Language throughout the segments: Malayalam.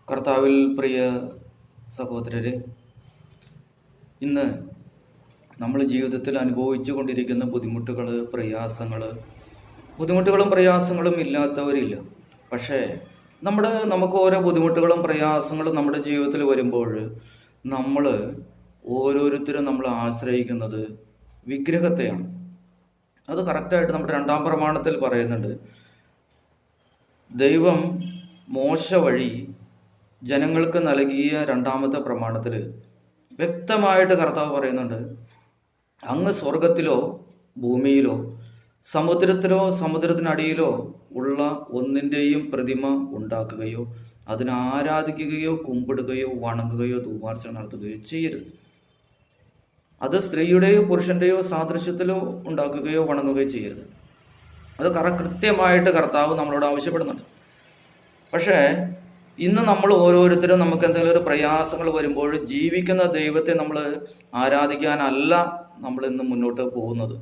കർത്താവിൽ പ്രിയ സഹോദരരെ, ഇന്ന് നമ്മൾ ജീവിതത്തിൽ അനുഭവിച്ചു കൊണ്ടിരിക്കുന്ന ബുദ്ധിമുട്ടുകളും പ്രയാസങ്ങളും ഇല്ലാത്തവരില്ല. പക്ഷേ നമുക്ക് ഓരോ ബുദ്ധിമുട്ടുകളും പ്രയാസങ്ങളും നമ്മുടെ ജീവിതത്തിൽ വരുമ്പോൾ നമ്മൾ ഓരോരുത്തരും ആശ്രയിക്കുന്നത് വിഗ്രഹത്തെയാണ്. അത് കറക്റ്റായിട്ട് നമ്മുടെ 2-ാം പ്രമാണത്തിൽ പറയുന്നുണ്ട്. ദൈവം മോശ വഴി ജനങ്ങൾക്ക് നൽകിയ 2-ാമത്തെ പ്രമാണത്തിൽ വ്യക്തമായിട്ട് കർത്താവ് പറയുന്നുണ്ട്, അങ്ങ് സ്വർഗത്തിലോ ഭൂമിയിലോ സമുദ്രത്തിലോ സമുദ്രത്തിനടിയിലോ ഉള്ള ഒന്നിൻ്റെയും പ്രതിമ ഉണ്ടാക്കുകയോ അതിനെ ആരാധിക്കുകയോ കുമ്പിടുകയോ വണങ്ങുകയോ ധൂപാർച്ചന നടത്തുകയോ ചെയ്യരുത്. അത് സ്ത്രീയുടെയോ പുരുഷന്റെയോ സാദൃശ്യത്തിലോ ഉണ്ടാക്കുകയോ വണങ്ങുകയോ ചെയ്യരുത്. അത് കൃത്യമായിട്ട് കർത്താവ് നമ്മളോട് ആവശ്യപ്പെടുന്നുണ്ട്. പക്ഷേ ഇന്ന് നമ്മൾ ഓരോരുത്തരും നമുക്ക് എന്തെങ്കിലും ഒരു പ്രയാസങ്ങൾ വരുമ്പോൾ ജീവിക്കുന്ന ദൈവത്തെ നമ്മൾ ആരാധിക്കാനല്ല നമ്മൾ ഇന്ന് മുന്നോട്ട് പോകുന്നത്.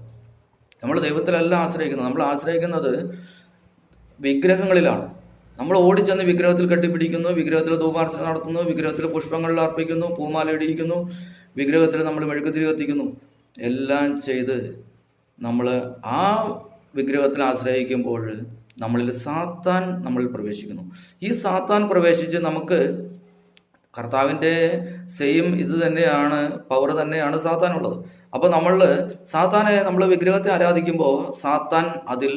നമ്മൾ ദൈവത്തിലല്ല ആശ്രയിക്കുന്നത്. നമ്മൾ ആശ്രയിക്കുന്നത് വിഗ്രഹങ്ങളിലാണ്. നമ്മൾ ഓടിച്ചെന്ന് വിഗ്രഹത്തിൽ കെട്ടിപ്പിടിക്കുന്നു, വിഗ്രഹത്തിൽ ധൂപാർച്ചന നടത്തുന്നു, വിഗ്രഹത്തിൽ പുഷ്പങ്ങളിൽ അർപ്പിക്കുന്നു, പൂമാല ഇടിയിക്കുന്നു, വിഗ്രഹത്തിൽ നമ്മൾ മെഴുകുതിരി കത്തിക്കുന്നു. എല്ലാം ചെയ്ത് നമ്മൾ ആ വിഗ്രഹത്തിൽ ആശ്രയിക്കുമ്പോൾ നമ്മളിൽ സാത്താൻ നമ്മളിൽ പ്രവേശിക്കുന്നു. ഈ സാത്താൻ പ്രവേശിച്ച് നമുക്ക് കർത്താവിൻ്റെ സെയിം ഇത് തന്നെയാണ്, പവർ തന്നെയാണ് സാത്താനുള്ളത്. അപ്പോൾ നമ്മൾ വിഗ്രഹത്തെ ആരാധിക്കുമ്പോൾ സാത്താൻ അതിൽ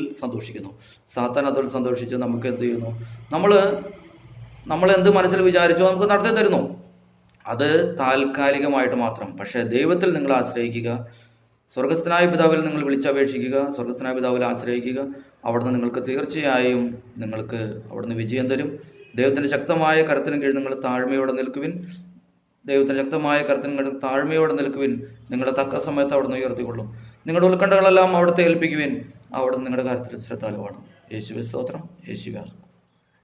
സന്തോഷിച്ച് നമുക്ക് എന്ത് ചെയ്യുന്നു? നമ്മൾ എന്ത് മനസ്സിൽ വിചാരിച്ചോ നമുക്ക് നടത്തി തരുന്നു. അത് താൽക്കാലികമായിട്ട് മാത്രം. പക്ഷേ ദൈവത്തിൽ നിങ്ങൾ ആശ്രയിക്കുക, സ്വർഗസ്ഥനായ പിതാവിൽ നിങ്ങൾ വിളിച്ചപേക്ഷിക്കുക, സ്വർഗസ്ഥനായ പിതാവിൽ ആശ്രയിക്കുക. അവിടുന്ന് നിങ്ങൾക്ക് തീർച്ചയായും അവിടുന്ന് വിജയം തരും. ദൈവത്തിൻ്റെ ശക്തമായ കരത്തിന് കീഴിൽ നിങ്ങൾ താഴ്മയോടെ നിൽക്കുവിൻ. നിങ്ങളുടെ തക്ക സമയത്ത് അവിടുന്ന് ഉയർത്തിക്കൊള്ളും. നിങ്ങളുടെ ഉത്കണ്ഠകളെല്ലാം അവിടുത്തെ ഏൽപ്പിക്കുവിൻ. അവിടുന്ന് നിങ്ങളുടെ കാര്യത്തിൽ ശ്രദ്ധാലുവാണ്. യേശുവേ സ്തോത്രം. യേശുവേ